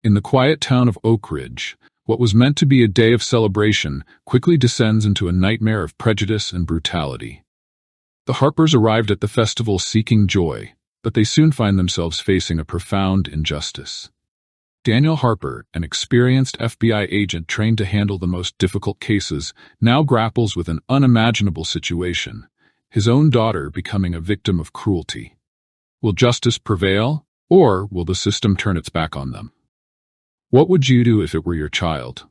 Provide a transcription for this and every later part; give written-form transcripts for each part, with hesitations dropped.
In the quiet town of Oakridge, what was meant to be a day of celebration quickly descends into a nightmare of prejudice and brutality. The Harpers arrived at the festival seeking joy, but they soon find themselves facing a profound injustice. Daniel Harper, an experienced FBI agent trained to handle the most difficult cases, now grapples with an unimaginable situation, his own daughter becoming a victim of cruelty. Will justice prevail, or will the system turn its back on them? What would you do if it were your child?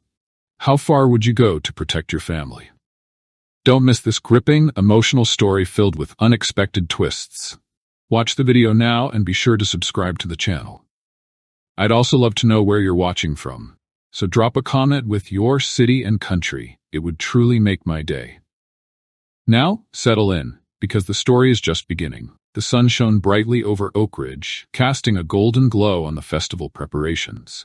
How far would you go to protect your family? Don't miss this gripping, emotional story filled with unexpected twists. Watch the video now and be sure to subscribe to the channel. I'd also love to know where you're watching from, so drop a comment with your city and country. It would truly make my day. Now, settle in, because the story is just beginning. The sun shone brightly over Oakridge, casting a golden glow on the festival preparations.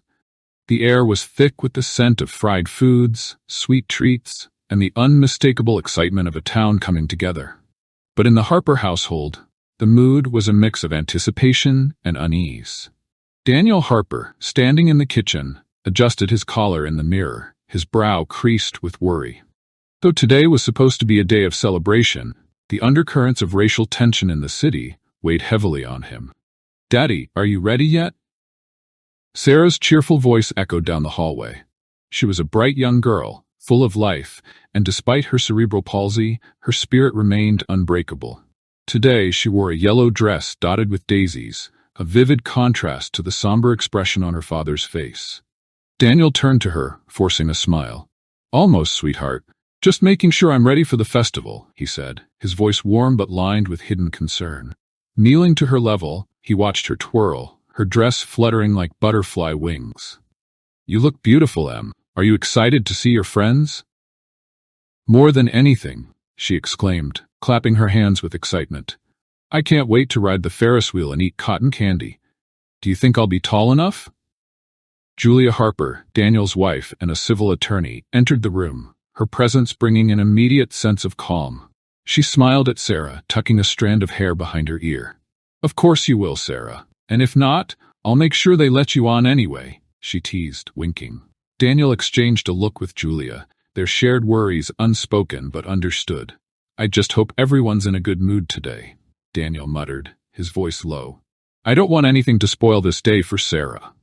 The air was thick with the scent of fried foods, sweet treats, and the unmistakable excitement of a town coming together. But in the Harper household, the mood was a mix of anticipation and unease. Daniel Harper, standing in the kitchen, adjusted his collar in the mirror, his brow creased with worry. Though today was supposed to be a day of celebration, the undercurrents of racial tension in the city weighed heavily on him. "Daddy, are you ready yet?" Sarah's cheerful voice echoed down the hallway. She was a bright young girl, full of life, and despite her cerebral palsy, her spirit remained unbreakable. Today she wore a yellow dress dotted with daisies, a vivid contrast to the somber expression on her father's face. Daniel turned to her, forcing a smile. "Almost, sweetheart. Just making sure I'm ready for the festival," he said, his voice warm but lined with hidden concern. Kneeling to her level, he watched her twirl, her dress fluttering like butterfly wings. "You look beautiful, Em. Are you excited to see your friends?" "More than anything," she exclaimed, clapping her hands with excitement. "I can't wait to ride the Ferris wheel and eat cotton candy. Do you think I'll be tall enough?" Julia Harper, Daniel's wife and a civil attorney, entered the room, her presence bringing an immediate sense of calm. She smiled at Sarah, tucking a strand of hair behind her ear. "Of course you will, Sarah. And if not, I'll make sure they let you on anyway," she teased, winking. Daniel exchanged a look with Julia, their shared worries unspoken but understood. "I just hope everyone's in a good mood today," Daniel muttered, his voice low. "I don't want anything to spoil this day for Sarah."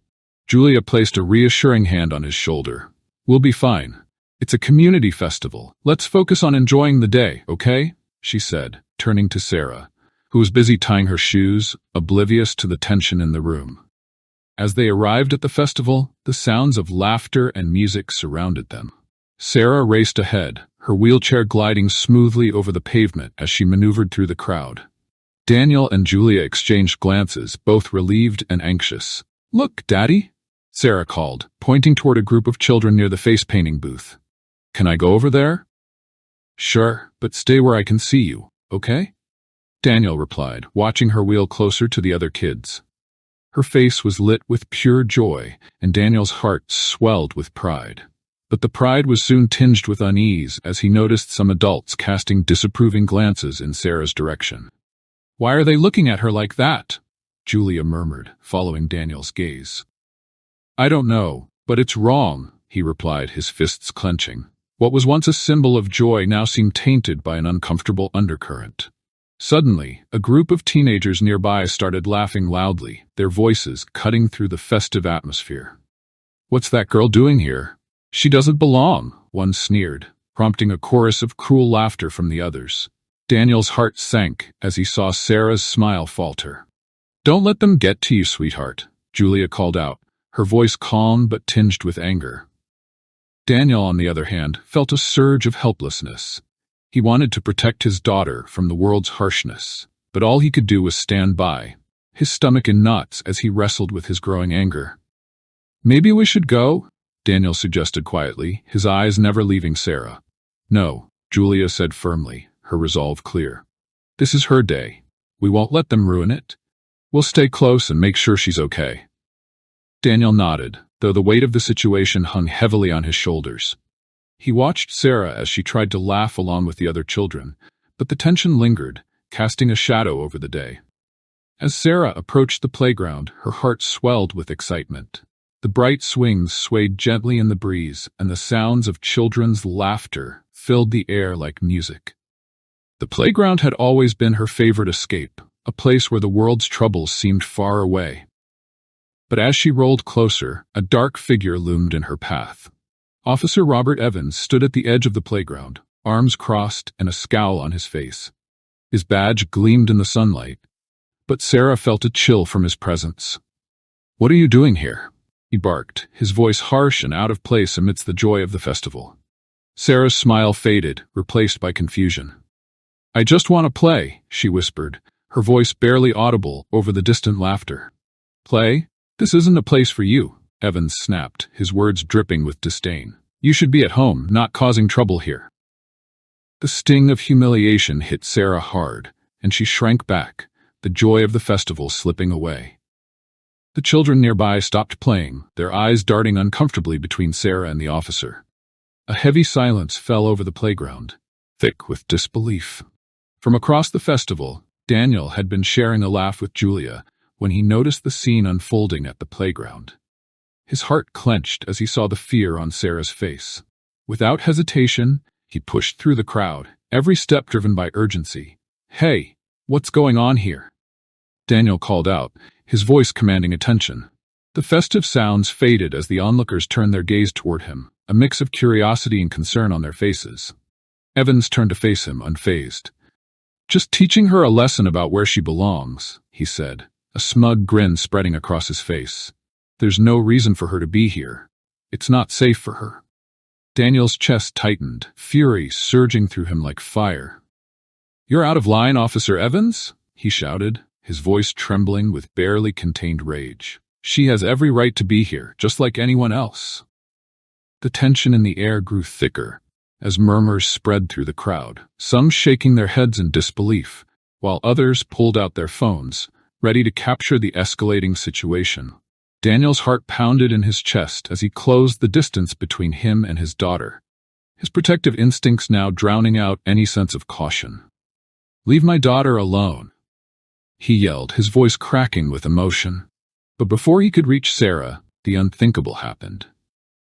Julia placed a reassuring hand on his shoulder. "We'll be fine. It's a community festival. Let's focus on enjoying the day, okay?" she said, turning to Sarah, who was busy tying her shoes, oblivious to the tension in the room. As they arrived at the festival, the sounds of laughter and music surrounded them. Sarah raced ahead, her wheelchair gliding smoothly over the pavement as she maneuvered through the crowd. Daniel and Julia exchanged glances, both relieved and anxious. "Look, Daddy," Sarah called, pointing toward a group of children near the face-painting booth. "Can I go over there?" "Sure, but stay where I can see you, okay?" Daniel replied, watching her wheel closer to the other kids. Her face was lit with pure joy, and Daniel's heart swelled with pride. But the pride was soon tinged with unease as he noticed some adults casting disapproving glances in Sarah's direction. "Why are they looking at her like that?" Julia murmured, following Daniel's gaze. "I don't know, but it's wrong," he replied, his fists clenching. What was once a symbol of joy now seemed tainted by an uncomfortable undercurrent. Suddenly, a group of teenagers nearby started laughing loudly, their voices cutting through the festive atmosphere. "What's that girl doing here? She doesn't belong," one sneered, prompting a chorus of cruel laughter from the others. Daniel's heart sank as he saw Sarah's smile falter. "Don't let them get to you, sweetheart," Julia called out, her voice calm but tinged with anger. Daniel, on the other hand, felt a surge of helplessness. He wanted to protect his daughter from the world's harshness, but all he could do was stand by, his stomach in knots as he wrestled with his growing anger. "Maybe we should go?" Daniel suggested quietly, his eyes never leaving Sarah. "No," Julia said firmly, her resolve clear. "This is her day. We won't let them ruin it. We'll stay close and make sure she's okay." Daniel nodded, though the weight of the situation hung heavily on his shoulders. He watched Sarah as she tried to laugh along with the other children, but the tension lingered, casting a shadow over the day. As Sarah approached the playground, her heart swelled with excitement. The bright swings swayed gently in the breeze, and the sounds of children's laughter filled the air like music. The playground had always been her favorite escape, a place where the world's troubles seemed far away. But as she rolled closer, a dark figure loomed in her path. Officer Robert Evans stood at the edge of the playground, arms crossed and a scowl on his face. His badge gleamed in the sunlight, but Sarah felt a chill from his presence. "What are you doing here?" he barked, his voice harsh and out of place amidst the joy of the festival. Sarah's smile faded, replaced by confusion. "I just want to play," she whispered, her voice barely audible over the distant laughter. "Play? This isn't a place for you," Evans snapped, his words dripping with disdain. "You should be at home, not causing trouble here." The sting of humiliation hit Sarah hard, and she shrank back, the joy of the festival slipping away. The children nearby stopped playing, their eyes darting uncomfortably between Sarah and the officer. A heavy silence fell over the playground, thick with disbelief. From across the festival, Daniel had been sharing a laugh with Julia when he noticed the scene unfolding at the playground. His heart clenched as he saw the fear on Sarah's face. Without hesitation, he pushed through the crowd, every step driven by urgency. "Hey, what's going on here?" Daniel called out, his voice commanding attention. The festive sounds faded as the onlookers turned their gaze toward him, a mix of curiosity and concern on their faces. Evans turned to face him, unfazed. "Just teaching her a lesson about where she belongs," he said, a smug grin spreading across his face. "There's no reason for her to be here. It's not safe for her." Daniel's chest tightened, fury surging through him like fire. "You're out of line, Officer Evans," he shouted, his voice trembling with barely contained rage. "She has every right to be here, just like anyone else." The tension in the air grew thicker as murmurs spread through the crowd, some shaking their heads in disbelief, while others pulled out their phones, ready to capture the escalating situation. Daniel's heart pounded in his chest as he closed the distance between him and his daughter, his protective instincts now drowning out any sense of caution. "Leave my daughter alone," he yelled, his voice cracking with emotion. But before he could reach Sarah, the unthinkable happened.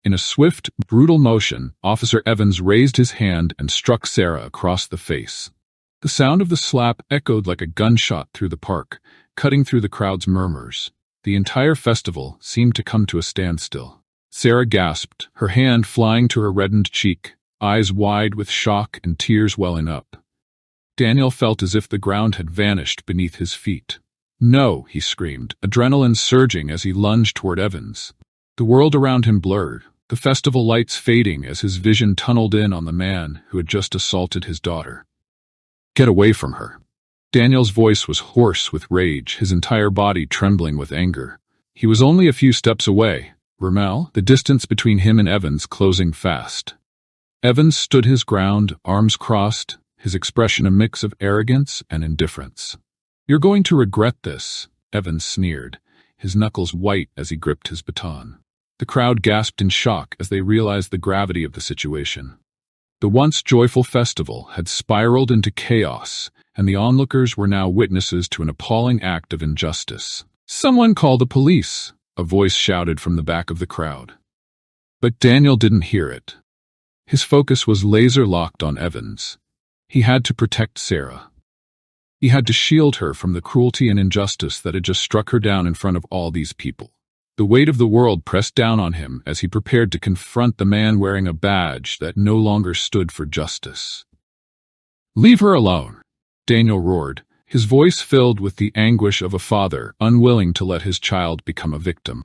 In a swift, brutal motion, Officer Evans raised his hand and struck Sarah across the face. The sound of the slap echoed like a gunshot through the park, cutting through the crowd's murmurs. The entire festival seemed to come to a standstill. Sarah gasped, her hand flying to her reddened cheek, eyes wide with shock and tears welling up. Daniel felt as if the ground had vanished beneath his feet. "No," he screamed, adrenaline surging as he lunged toward Evans. The world around him blurred, the festival lights fading as his vision tunneled in on the man who had just assaulted his daughter. "Get away from her." Daniel's voice was hoarse with rage, his entire body trembling with anger. He was only a few steps away, Rommel, the distance between him and Evans closing fast. Evans stood his ground, arms crossed, his expression a mix of arrogance and indifference. "You're going to regret this," Evans sneered, his knuckles white as he gripped his baton. The crowd gasped in shock as they realized the gravity of the situation. The once joyful festival had spiraled into chaos, and the onlookers were now witnesses to an appalling act of injustice. "Someone call the police," a voice shouted from the back of the crowd. But Daniel didn't hear it. His focus was laser-locked on Evans. He had to protect Sarah. He had to shield her from the cruelty and injustice that had just struck her down in front of all these people. The weight of the world pressed down on him as he prepared to confront the man wearing a badge that no longer stood for justice. "Leave her alone," Daniel roared, his voice filled with the anguish of a father unwilling to let his child become a victim.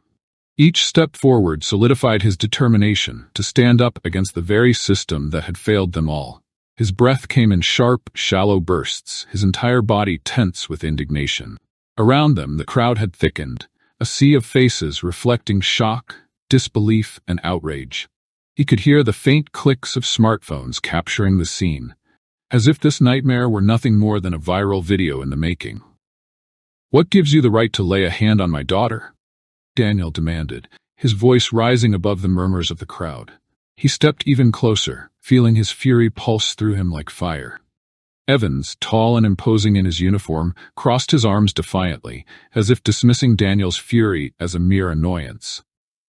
Each step forward solidified his determination to stand up against the very system that had failed them all. His breath came in sharp, shallow bursts, his entire body tense with indignation. Around them, the crowd had thickened, a sea of faces reflecting shock, disbelief, and outrage. He could hear the faint clicks of smartphones capturing the scene, as if this nightmare were nothing more than a viral video in the making. "What gives you the right to lay a hand on my daughter?" Daniel demanded, his voice rising above the murmurs of the crowd. He stepped even closer, feeling his fury pulse through him like fire. Evans, tall and imposing in his uniform, crossed his arms defiantly, as if dismissing Daniel's fury as a mere annoyance.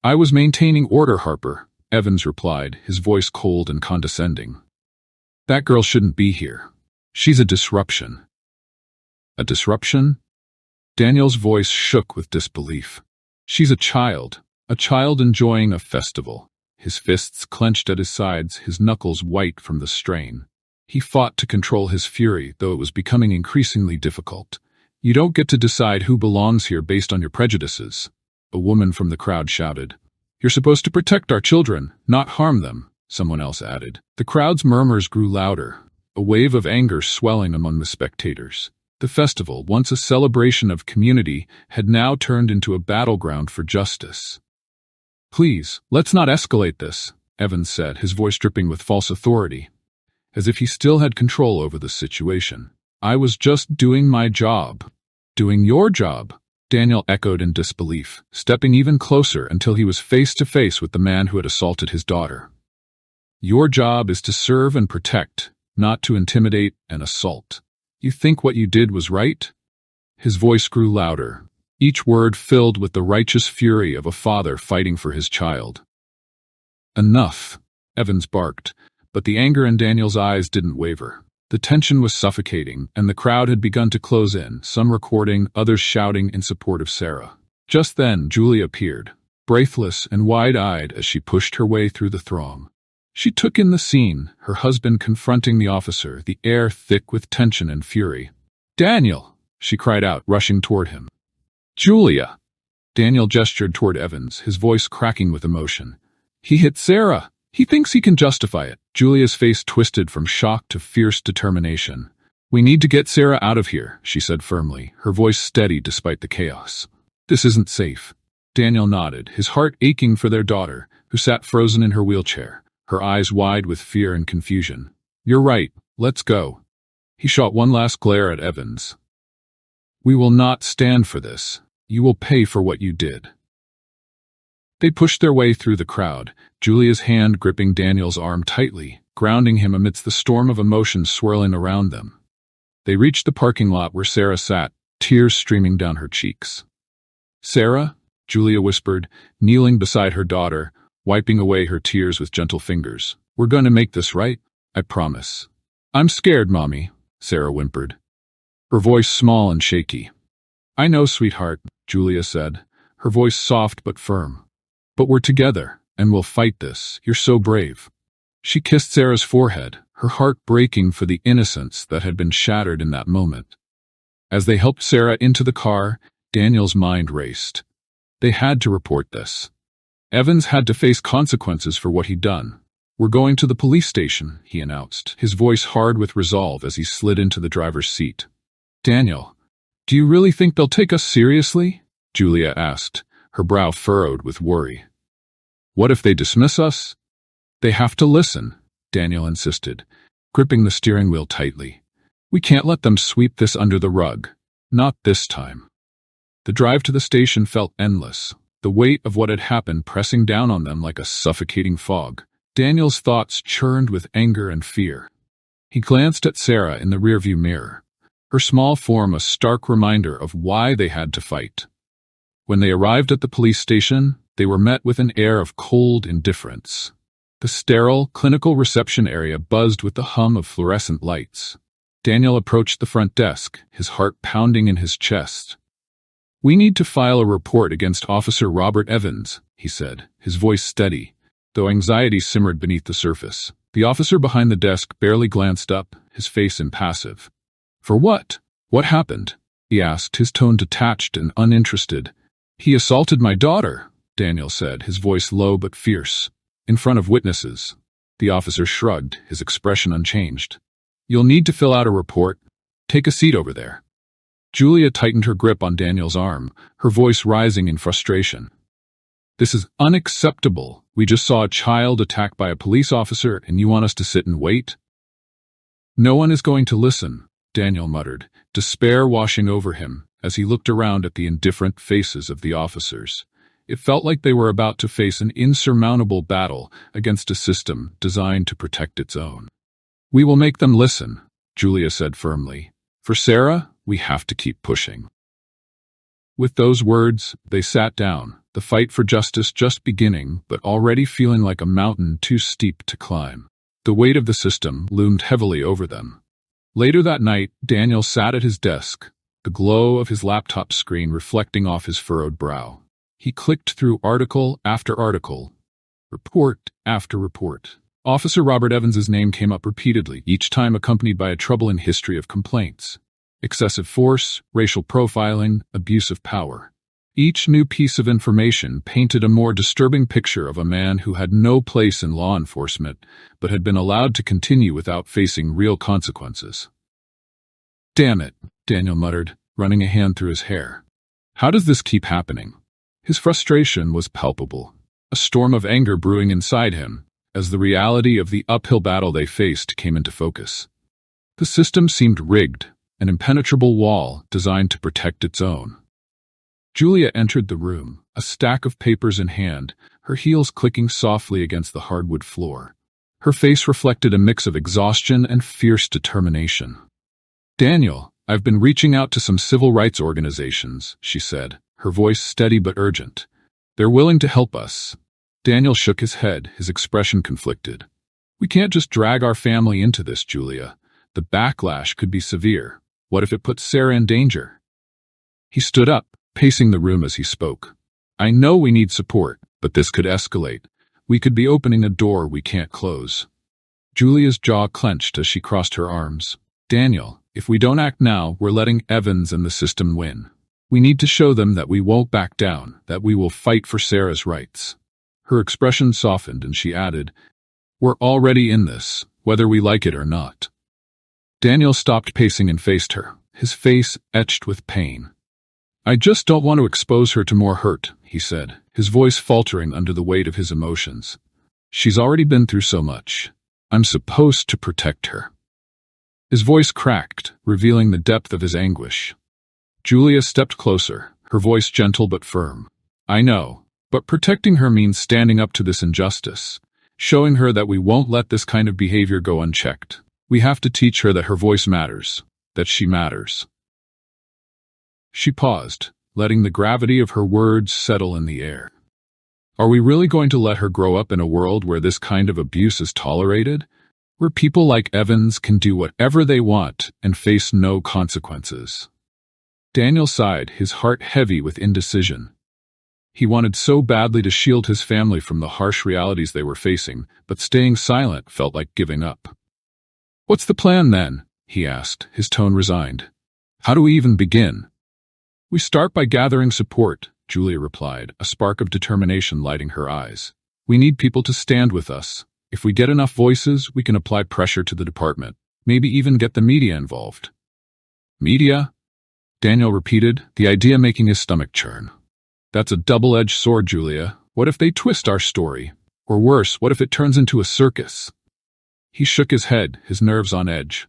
I was maintaining order, Harper, Evans replied, his voice cold and condescending. That girl shouldn't be here. She's a disruption. A disruption? Daniel's voice shook with disbelief. She's a child enjoying a festival. His fists clenched at his sides, his knuckles white from the strain. He fought to control his fury, though it was becoming increasingly difficult. You don't get to decide who belongs here based on your prejudices, a woman from the crowd shouted. You're supposed to protect our children, not harm them, someone else added. The crowd's murmurs grew louder, a wave of anger swelling among the spectators. The festival, once a celebration of community, had now turned into a battleground for justice. Please, let's not escalate this, Evans said, his voice dripping with false authority, as if he still had control over the situation. I was just doing my job. Doing your job, Daniel echoed in disbelief, stepping even closer until he was face to face with the man who had assaulted his daughter. Your job is to serve and protect, not to intimidate and assault. You think what you did was right? His voice grew louder, each word filled with the righteous fury of a father fighting for his child. Enough, Evans barked, but the anger in Daniel's eyes didn't waver. The tension was suffocating, and the crowd had begun to close in, some recording, others shouting in support of Sarah. Just then, Julia appeared, breathless and wide-eyed as she pushed her way through the throng. She took in the scene, her husband confronting the officer, the air thick with tension and fury. Daniel, she cried out, rushing toward him. Julia! Daniel gestured toward Evans, his voice cracking with emotion. He hit Sarah! He thinks he can justify it. Julia's face twisted from shock to fierce determination. We need to get Sarah out of here, she said firmly, her voice steady despite the chaos. This isn't safe. Daniel nodded, his heart aching for their daughter, who sat frozen in her wheelchair, her eyes wide with fear and confusion. You're right, let's go. He shot one last glare at Evans. We will not stand for this. You will pay for what you did. They pushed their way through the crowd, Julia's hand gripping Daniel's arm tightly, grounding him amidst the storm of emotions swirling around them. They reached the parking lot where Sarah sat, tears streaming down her cheeks. Sarah, Julia whispered, kneeling beside her daughter, wiping away her tears with gentle fingers. We're going to make this right, I promise. I'm scared, Mommy, Sarah whimpered, her voice small and shaky. I know, sweetheart, Julia said, her voice soft but firm. But we're together, and we'll fight this. You're so brave. She kissed Sarah's forehead, her heart breaking for the innocence that had been shattered in that moment. As they helped Sarah into the car, Daniel's mind raced. They had to report this. Evans had to face consequences for what he'd done. We're going to the police station, he announced, his voice hard with resolve as he slid into the driver's seat. Daniel, do you really think they'll take us seriously? Julia asked, her brow furrowed with worry. What if they dismiss us? They have to listen, Daniel insisted, gripping the steering wheel tightly. We can't let them sweep this under the rug. Not this time. The drive to the station felt endless, the weight of what had happened pressing down on them like a suffocating fog. Daniel's thoughts churned with anger and fear. He glanced at Sarah in the rearview mirror, her small form a stark reminder of why they had to fight. When they arrived at the police station, they were met with an air of cold indifference. The sterile, clinical reception area buzzed with the hum of fluorescent lights. Daniel approached the front desk, his heart pounding in his chest. We need to file a report against Officer Robert Evans, he said, his voice steady, though anxiety simmered beneath the surface. The officer behind the desk barely glanced up, his face impassive. For what? What happened? He asked, his tone detached and uninterested. He assaulted my daughter, Daniel said, his voice low but fierce. In front of witnesses. The officer shrugged, his expression unchanged. You'll need to fill out a report. Take a seat over there. Julia tightened her grip on Daniel's arm, her voice rising in frustration. This is unacceptable. We just saw a child attacked by a police officer and you want us to sit and wait? No one is going to listen, Daniel muttered, despair washing over him as he looked around at the indifferent faces of the officers. It felt like they were about to face an insurmountable battle against a system designed to protect its own. We will make them listen, Julia said firmly. For Sarah, we have to keep pushing. With those words, they sat down, the the fight for justice just beginning, but already feeling like a mountain too steep to climb. The weight of the system loomed heavily over them. Later that night, Daniel sat at his desk, the glow of his laptop screen reflecting off his furrowed brow. He clicked through article after article, report after report. Officer Robert Evans's name came up repeatedly, each time accompanied by a troubling history of complaints. Excessive force, racial profiling, abuse of power. Each new piece of information painted a more disturbing picture of a man who had no place in law enforcement, but had been allowed to continue without facing real consequences. "Damn it," Daniel muttered, running a hand through his hair. "How does this keep happening?" His frustration was palpable, a storm of anger brewing inside him, as the reality of the uphill battle they faced came into focus. The system seemed rigged, an impenetrable wall designed to protect its own. Julia entered the room, a stack of papers in hand, her heels clicking softly against the hardwood floor. Her face reflected a mix of exhaustion and fierce determination. "Daniel, I've been reaching out to some civil rights organizations," she said, her voice steady but urgent. "They're willing to help us." Daniel shook his head, his expression conflicted. "We can't just drag our family into this, Julia. The backlash could be severe. What if it puts Sarah in danger?" He stood up, pacing the room as he spoke. "I know we need support, but this could escalate. We could be opening a door we can't close." Julia's jaw clenched as she crossed her arms. "Daniel, if we don't act now, we're letting Evans and the system win. We need to show them that we won't back down, that we will fight for Sarah's rights." Her expression softened and she added, "We're already in this, whether we like it or not." Daniel stopped pacing and faced her, his face etched with pain. "I just don't want to expose her to more hurt," he said, his voice faltering under the weight of his emotions. "She's already been through so much. I'm supposed to protect her." His voice cracked, revealing the depth of his anguish. Julia stepped closer, her voice gentle but firm. "I know, but protecting her means standing up to this injustice, showing her that we won't let this kind of behavior go unchecked. We have to teach her that her voice matters, that she matters." She paused, letting the gravity of her words settle in the air. Are we really going to let her grow up in a world where this kind of abuse is tolerated? Where people like Evans can do whatever they want and face no consequences? Daniel sighed, his heart heavy with indecision. He wanted so badly to shield his family from the harsh realities they were facing, but staying silent felt like giving up. "What's the plan then?" he asked, his tone resigned. "How do we even begin?" "We start by gathering support," Julia replied, a spark of determination lighting her eyes. "We need people to stand with us. If we get enough voices, we can apply pressure to the department, maybe even get the media involved." "Media?" Daniel repeated, the idea making his stomach churn. "That's a double-edged sword, Julia. What if they twist our story? Or worse, what if it turns into a circus?" He shook his head, his nerves on edge.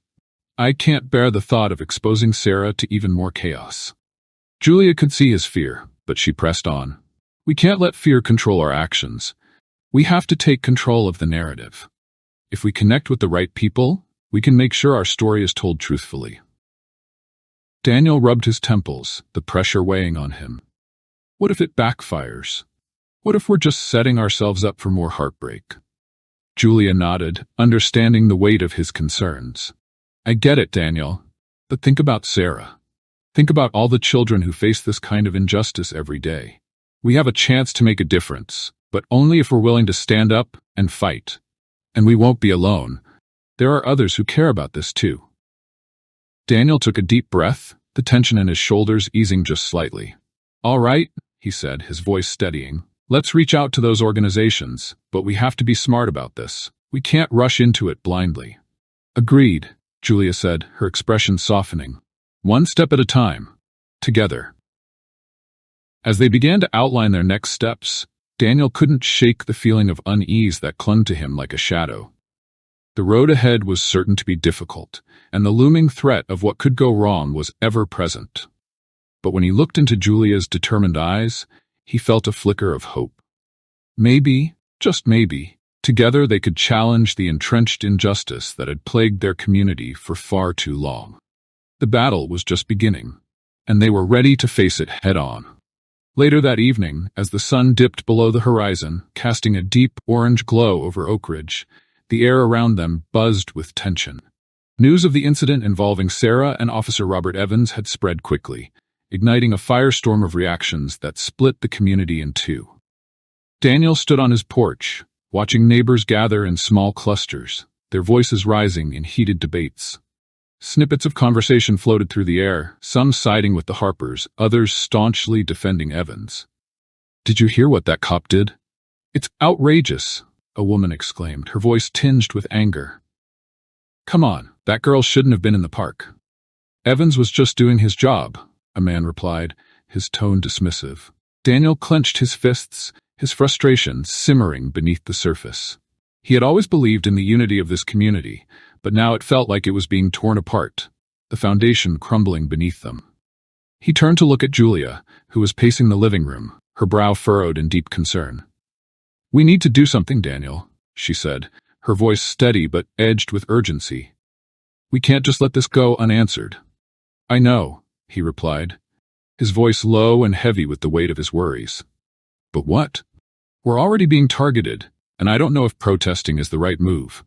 "I can't bear the thought of exposing Sarah to even more chaos." Julia could see his fear, but she pressed on. "We can't let fear control our actions. We have to take control of the narrative. If we connect with the right people, we can make sure our story is told truthfully." Daniel rubbed his temples, the pressure weighing on him. What if it backfires? What if we're just setting ourselves up for more heartbreak? Julia nodded, understanding the weight of his concerns. "I get it, Daniel. But think about Sarah. Think about all the children who face this kind of injustice every day. We have a chance to make a difference, but only if we're willing to stand up and fight. And we won't be alone. There are others who care about this too." Daniel took a deep breath, the tension in his shoulders easing just slightly. "All right," he said, his voice steadying. "Let's reach out to those organizations, but we have to be smart about this. We can't rush into it blindly." "Agreed," Julia said, her expression softening. "One step at a time. Together." As they began to outline their next steps, Daniel couldn't shake the feeling of unease that clung to him like a shadow. The road ahead was certain to be difficult, and the looming threat of what could go wrong was ever present. But when he looked into Julia's determined eyes, he felt a flicker of hope. Maybe, just maybe, together they could challenge the entrenched injustice that had plagued their community for far too long. The battle was just beginning, and they were ready to face it head-on. Later that evening, as the sun dipped below the horizon, casting a deep orange glow over Oakridge, the air around them buzzed with tension. News of the incident involving Sarah and Officer Robert Evans had spread quickly, igniting a firestorm of reactions that split the community in two. Daniel stood on his porch, watching neighbors gather in small clusters, their voices rising in heated debates. Snippets of conversation floated through the air, some siding with the Harpers, others staunchly defending Evans. "Did you hear what that cop did?" "It's outrageous," a woman exclaimed, her voice tinged with anger. "Come on, that girl shouldn't have been in the park." "Evans was just doing his job," a man replied, his tone dismissive. Daniel clenched his fists, his frustration simmering beneath the surface. He had always believed in the unity of this community, but now it felt like it was being torn apart, the foundation crumbling beneath them. He turned to look at Julia, who was pacing the living room, her brow furrowed in deep concern. "We need to do something, Daniel," she said, her voice steady but edged with urgency. "We can't just let this go unanswered." "I know," he replied, his voice low and heavy with the weight of his worries. "But what? We're already being targeted, and I don't know if protesting is the right move."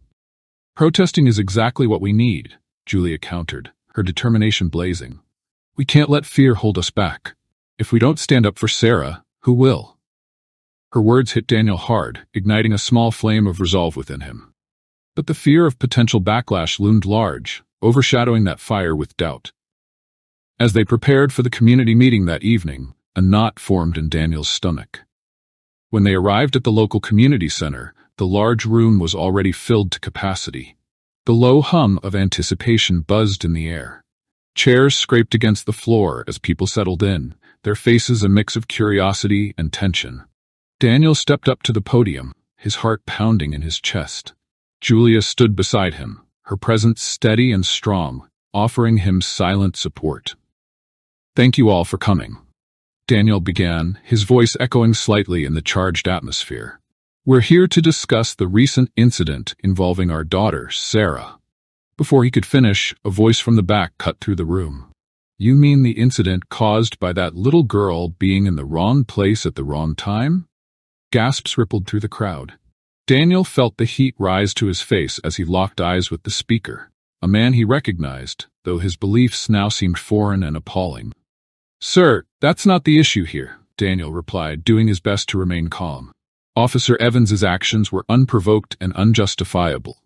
"Protesting is exactly what we need," Julia countered, her determination blazing. "We can't let fear hold us back. If we don't stand up for Sarah, who will?" Her words hit Daniel hard, igniting a small flame of resolve within him. But the fear of potential backlash loomed large, overshadowing that fire with doubt. As they prepared for the community meeting that evening, a knot formed in Daniel's stomach. When they arrived at the local community center, the large room was already filled to capacity. The low hum of anticipation buzzed in the air. Chairs scraped against the floor as people settled in, their faces a mix of curiosity and tension. Daniel stepped up to the podium, his heart pounding in his chest. Julia stood beside him, her presence steady and strong, offering him silent support. "Thank you all for coming," Daniel began, his voice echoing slightly in the charged atmosphere. "We're here to discuss the recent incident involving our daughter, Sarah." Before he could finish, a voice from the back cut through the room. "You mean the incident caused by that little girl being in the wrong place at the wrong time?" Gasps rippled through the crowd. Daniel felt the heat rise to his face as he locked eyes with the speaker, a man he recognized, though his beliefs now seemed foreign and appalling. "Sir, that's not the issue here," Daniel replied, doing his best to remain calm. "Officer Evans's actions were unprovoked and unjustifiable."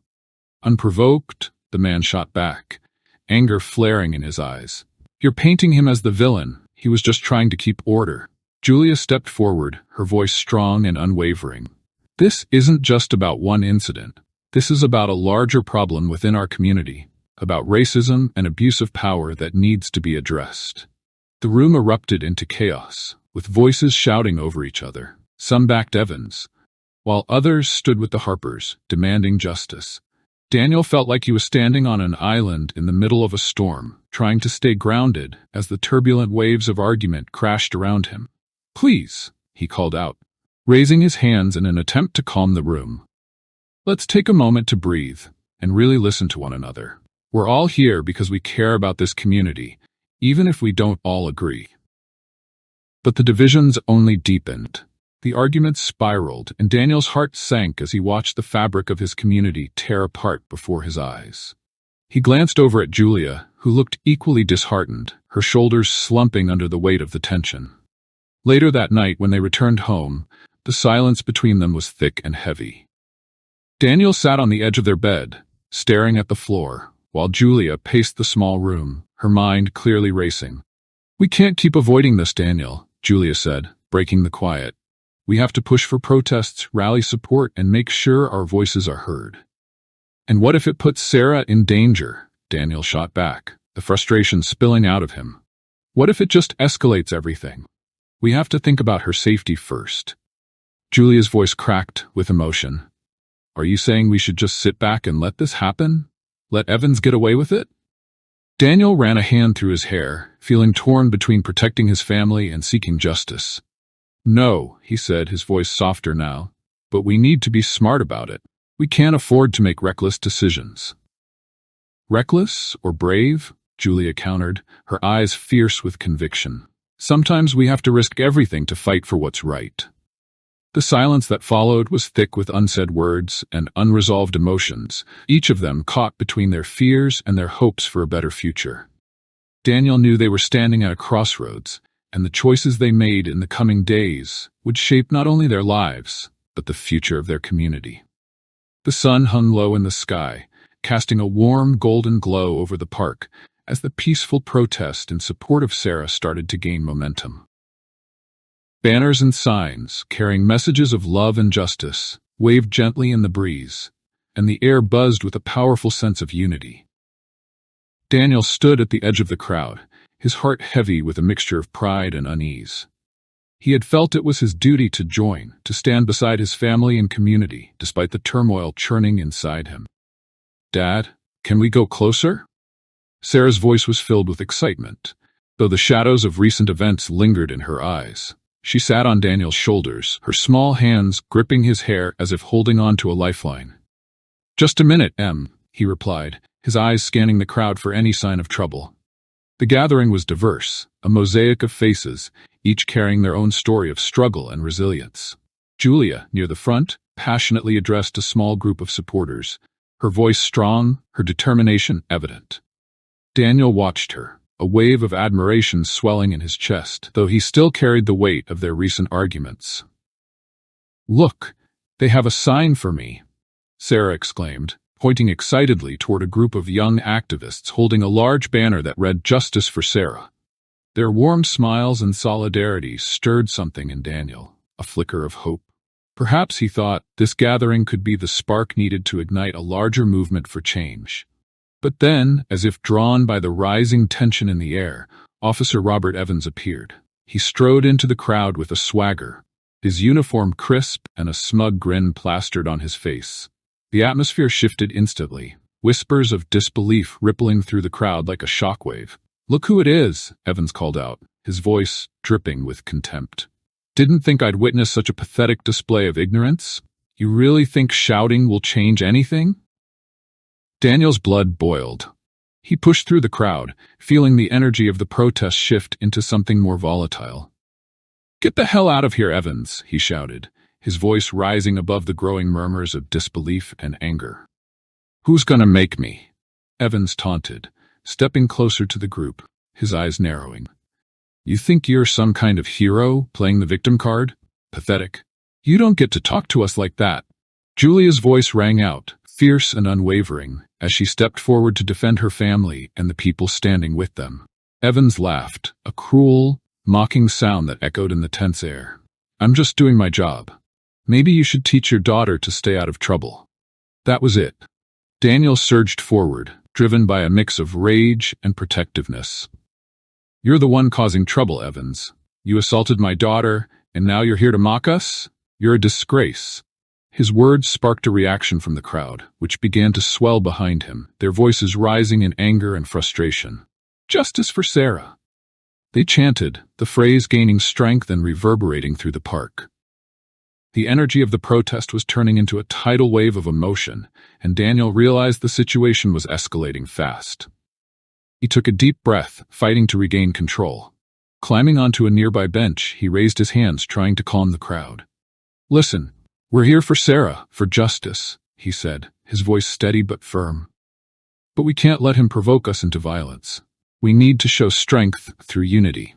"Unprovoked?" the man shot back, anger flaring in his eyes. "You're painting him as the villain. He was just trying to keep order." Julia stepped forward, her voice strong and unwavering. "This isn't just about one incident. This is about a larger problem within our community, about racism and abuse of power that needs to be addressed." The room erupted into chaos, with voices shouting over each other. Some backed Evans, while others stood with the Harpers, demanding justice. Daniel felt like he was standing on an island in the middle of a storm, trying to stay grounded as the turbulent waves of argument crashed around him. "Please," he called out, raising his hands in an attempt to calm the room. "Let's take a moment to breathe and really listen to one another. We're all here because we care about this community, even if we don't all agree." But the divisions only deepened. The arguments spiraled, and Daniel's heart sank as he watched the fabric of his community tear apart before his eyes. He glanced over at Julia, who looked equally disheartened, her shoulders slumping under the weight of the tension. Later that night, when they returned home, the silence between them was thick and heavy. Daniel sat on the edge of their bed, staring at the floor, while Julia paced the small room, her mind clearly racing. "We can't keep avoiding this, Daniel," Julia said, breaking the quiet. "We have to push for protests, rally support, and make sure our voices are heard." "And what if it puts Sarah in danger?" Daniel shot back, the frustration spilling out of him. "What if it just escalates everything? We have to think about her safety first." Julia's voice cracked with emotion. "Are you saying we should just sit back and let this happen? Let Evans get away with it?" Daniel ran a hand through his hair, feeling torn between protecting his family and seeking justice. "No," he said, his voice softer now, "but we need to be smart about it. We can't afford to make reckless decisions." "Reckless or brave?" Julia countered, her eyes fierce with conviction. Sometimes we have to risk everything to fight for what's right. The silence that followed was thick with unsaid words and unresolved emotions, each of them caught between their fears and their hopes for a better future. Daniel knew they were standing at a crossroads, and the choices they made in the coming days would shape not only their lives, but the future of their community. The sun hung low in the sky, casting a warm golden glow over the park as the peaceful protest in support of Sarah started to gain momentum. Banners and signs, carrying messages of love and justice, waved gently in the breeze, and the air buzzed with a powerful sense of unity. Daniel stood at the edge of the crowd, his heart heavy with a mixture of pride and unease. He had felt it was his duty to join, to stand beside his family and community, despite the turmoil churning inside him. "Dad, can we go closer?" Sarah's voice was filled with excitement, though the shadows of recent events lingered in her eyes. She sat on Daniel's shoulders, her small hands gripping his hair as if holding on to a lifeline. "Just a minute, Em," he replied, his eyes scanning the crowd for any sign of trouble. The gathering was diverse, a mosaic of faces, each carrying their own story of struggle and resilience. Julia, near the front, passionately addressed a small group of supporters, her voice strong, her determination evident. Daniel watched her, a wave of admiration swelling in his chest, though he still carried the weight of their recent arguments. "Look, they have a sign for me," Sarah exclaimed, pointing excitedly toward a group of young activists holding a large banner that read "Justice for Sarah." Their warm smiles and solidarity stirred something in Daniel, a flicker of hope. Perhaps, he thought, this gathering could be the spark needed to ignite a larger movement for change. But then, as if drawn by the rising tension in the air, Officer Robert Evans appeared. He strode into the crowd with a swagger, his uniform crisp and a smug grin plastered on his face. The atmosphere shifted instantly, whispers of disbelief rippling through the crowd like a shockwave. "Look who it is," Evans called out, his voice dripping with contempt. "Didn't think I'd witness such a pathetic display of ignorance? You really think shouting will change anything?" Daniel's blood boiled. He pushed through the crowd, feeling the energy of the protest shift into something more volatile. "Get the hell out of here, Evans," he shouted, his voice rising above the growing murmurs of disbelief and anger. "Who's gonna make me?" Evans taunted, stepping closer to the group, his eyes narrowing. "You think you're some kind of hero, playing the victim card? Pathetic. You don't get to talk to us like that." Julia's voice rang out, fierce and unwavering, as she stepped forward to defend her family and the people standing with them. Evans laughed, a cruel, mocking sound that echoed in the tense air. "I'm just doing my job. Maybe you should teach your daughter to stay out of trouble." That was it. Daniel surged forward, driven by a mix of rage and protectiveness. "You're the one causing trouble, Evans. You assaulted my daughter, and now you're here to mock us? You're a disgrace." His words sparked a reaction from the crowd, which began to swell behind him, their voices rising in anger and frustration. "Justice for Sarah." They chanted, the phrase gaining strength and reverberating through the park. The energy of the protest was turning into a tidal wave of emotion, and Daniel realized the situation was escalating fast. He took a deep breath, fighting to regain control. Climbing onto a nearby bench, he raised his hands, trying to calm the crowd. "Listen, we're here for Sarah, for justice," he said, his voice steady but firm. "But we can't let him provoke us into violence. We need to show strength through unity."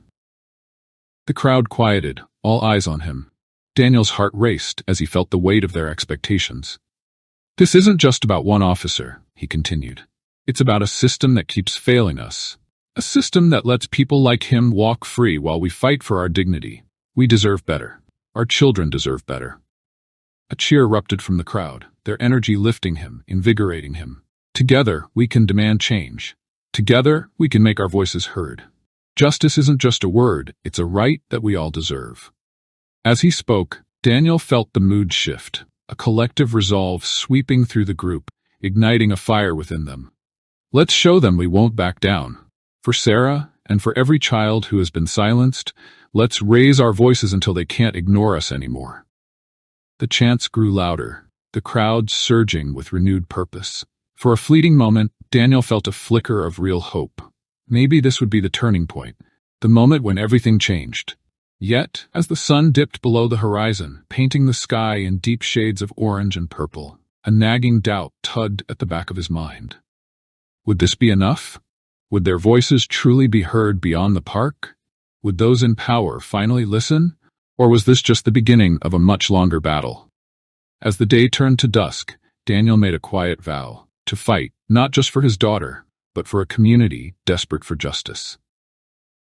The crowd quieted, all eyes on him. Daniel's heart raced as he felt the weight of their expectations. "This isn't just about one officer," he continued. "It's about a system that keeps failing us. A system that lets people like him walk free while we fight for our dignity. We deserve better. Our children deserve better." A cheer erupted from the crowd, their energy lifting him, invigorating him. "Together, we can demand change. Together, we can make our voices heard. Justice isn't just a word, it's a right that we all deserve." As he spoke, Daniel felt the mood shift, a collective resolve sweeping through the group, igniting a fire within them. "Let's show them we won't back down. For Sarah, and for every child who has been silenced, let's raise our voices until they can't ignore us anymore." The chants grew louder, the crowd surging with renewed purpose. For a fleeting moment, Daniel felt a flicker of real hope. Maybe this would be the turning point. the moment when everything changed. Yet, as the sun dipped below the horizon, painting the sky in deep shades of orange and purple, a nagging doubt tugged at the back of his mind. Would this be enough? Would their voices truly be heard beyond the park? Would those in power finally listen? Or was this just the beginning of a much longer battle? As the day turned to dusk, Daniel made a quiet vow to fight, not just for his daughter, but for a community desperate for justice.